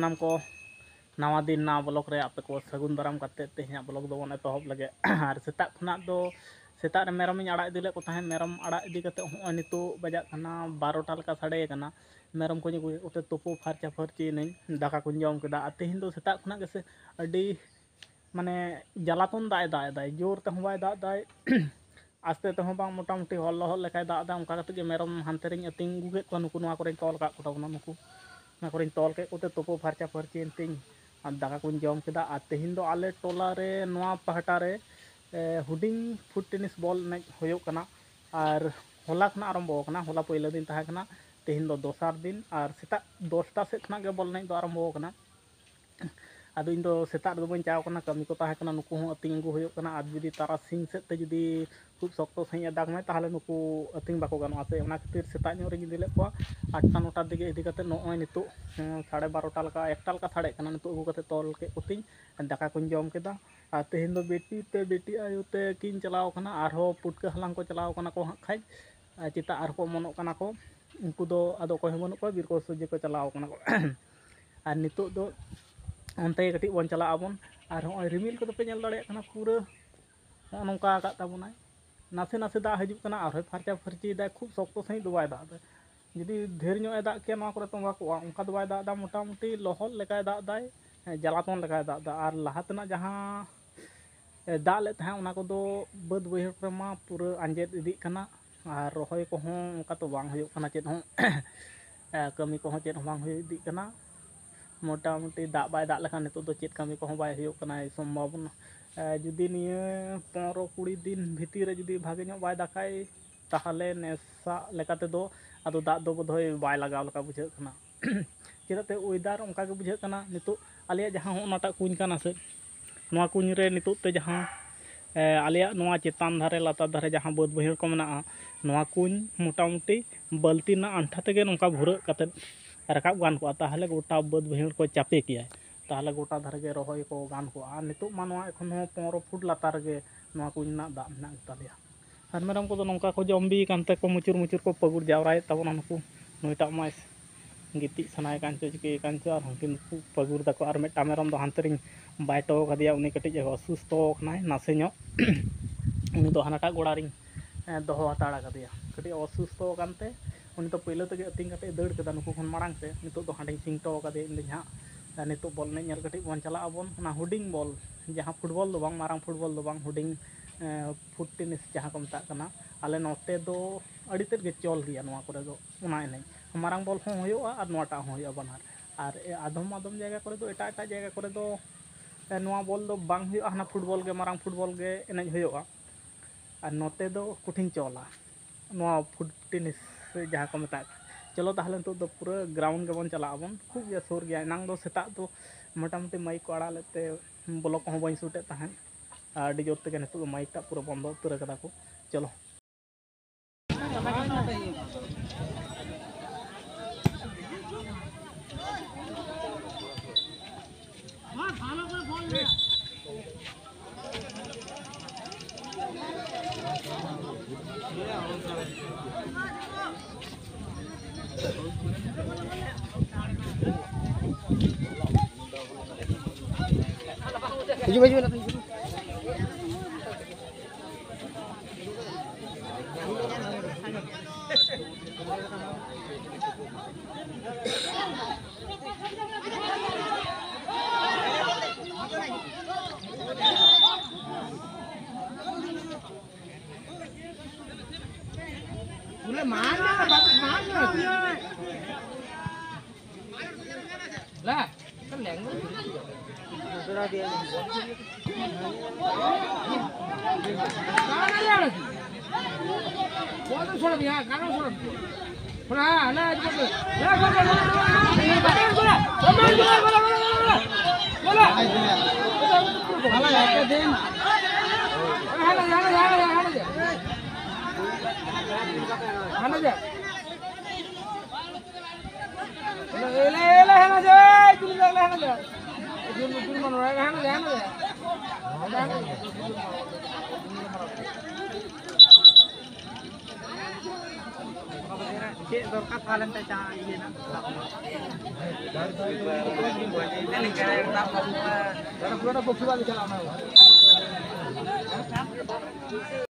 सानाम को नवा दिन ना ब्लॉग रे आपे को सगुन दाराम करते तेहना ब्लॉग दो बन एतहब लगे और सेता खुना दो सेता रे मेरम आड़ा इदी ले को ताहे मेरम आड़ा इदी कते होय नितो बजा खाना 12टा लका साड़े कना मेरम को गुई उते तुपु फारचा फारची नहीं दाका को जम केदा तेहन दो सेता खुना गेसे अडी माने जलातन दाय जोर ते बाय दाय आस्ते ते बांग मोटामुटी हल लहल लेखाय दा उनका कते मेरम हानते रिन अतिंग गुगे को नुकु नवा करे तोल का कोटा नुकु ना करे तोल के कोते तुपु फारचा फारची तिंग दाका को जम केदा तेहन दो आले टोला रे नवा पहाटा रे हुडिंग फुट टेनिस बॉल ने होयो कना और होला खना आरंभो कना होला पहिला दिन ताहा कना तेहन दो दोसार दिन और सेता 10टा से खना गे बॉल ने दो आरंभो कना आदो इन दो सेता दो बन चाव कना कमी को ताहा कना नुकु हो अतिंग गु होयो कना आज जुदी तारा सिंह से ते जुदी खूब सख्तो सही दाग में ताहले नुकु अतिंग बाको गानो आते ओना खातिर सेता नो रे दिले को 8टा 9टा दिगे इदी कते नोय नितो 12:30 लका 1टा लका साड़े कना नितो अगु कते तोल के उतिंग दाका को जम केदा तेहन दो बेटी आयु ते किन चलाव कना आरो पुटका हलांग को चलाव कना को खाय चिता आर को मनो कना को उनको दो आदो को बनु को बीर को सुजे को चलाव कना को और नितो दो onte kati bon chala abon ar hoy rimil ko pe nyal dare kana pura nongka ka tabunai nase nase da hajub kana ar hoy farcha farchi da khub sokto sahi do bay da jadi dher nyo da ke ma kore tomba ko onka do bay da mota muti lohol lekay da dai jalaton lekay da ar lahatna jahan da le tha ona ko do bad bayhar prama pura anjet idi kana ar rohoy ko hon onka to bang hoyuk kana chet hon kami ko hon chet bang hoy idi kana मोटामुटी दा bye दा लखा नितो दो चेत कमी को bye हुयो कना संभावना जुदी निये 15-20 दिन भीतर जुदी भागे नो बाय दाकाय ताहले नेसा लेकाते दो आदो दा दो बधय बाय लगाव लका बुझे कना चेदाते वेदार उनका के बुझे कना नितो आलिया जहां ओनाटा कुन कना से नोआ कुन रे नितो ते जहां आलिया नोआ चेतान धारे लाता धारे जहां बद बहिर को मना नोआ कुन मोटामुटी बल्ती ना अंठा तेगे नोका भुरे कते रकाब गान को ताहले गोटा बद बहिर को चापे किया ताहले गोटा धरगे रहोय को गान को आ नितो मानवा एखन 15 फुट लातार गे नवा कुना दा ना तालिया हर मेरम को नोका को जम्बी कानते को मुचुर को पगुर जावराय तबना नुकु नोइटा माय गिति सनाय कांचो चिके कांचो और हंकिन पगुर दको और मेटा मेरम दो हांतरिन बायटो कदिया उनी कटिज असुस्तो खनाय नासे नो उनी दो हानाटा गोड़ारिन दोहो हताड़ा कदिया कटि असुस्तो कानते उन तो पहले तक अतिंग कते दड़ कदा नुकु खन मारांग से नितो दो हांडे सिंगटो कदे इन हा नितो बॉल ने नेल कटे बन चला अबन ना हुडिंग बॉल जहां फुटबॉल दो बांग मारांग फुटबॉल दो बांग हुडिंग फुट टेनिस जहां को मता कना आले नोते दो अड़ी तेद गे चल गया नवा करे दो उना एने मारांग बॉल हो होयोआ और नोटा हो होयोआ बनार और आदम जायगा करे दो एटा जायगा करे दो नवा बॉल दो बांग होयोआ हना फुटबॉल गे मारांग फुटबॉल गे एने होयोआ और नोते दो कुठिन चला नवा फुट टेनिस जहाँ को मता चलो ताहले तो दो पूरा ग्राउंड गबन चला अबन खूब या सोर गया नांग दो सेता तो मोटामुटी माइक को आड़ा लेते ब्लॉक को बई सुटे ताहन आडी जोर ते नितो दो माइक ता पूरा बंद उतर कदा को चलो baju lah lah kan leng sudah dia छोड़ दिया गाना छोड़ बोला ना ᱪᱮᱫ ᱫᱚᱨᱠᱟর ᱛᱟᱦᱮᱸ ᱞᱮᱱ ᱛᱟᱭ ᱤᱭᱟᱹ ᱱᱟ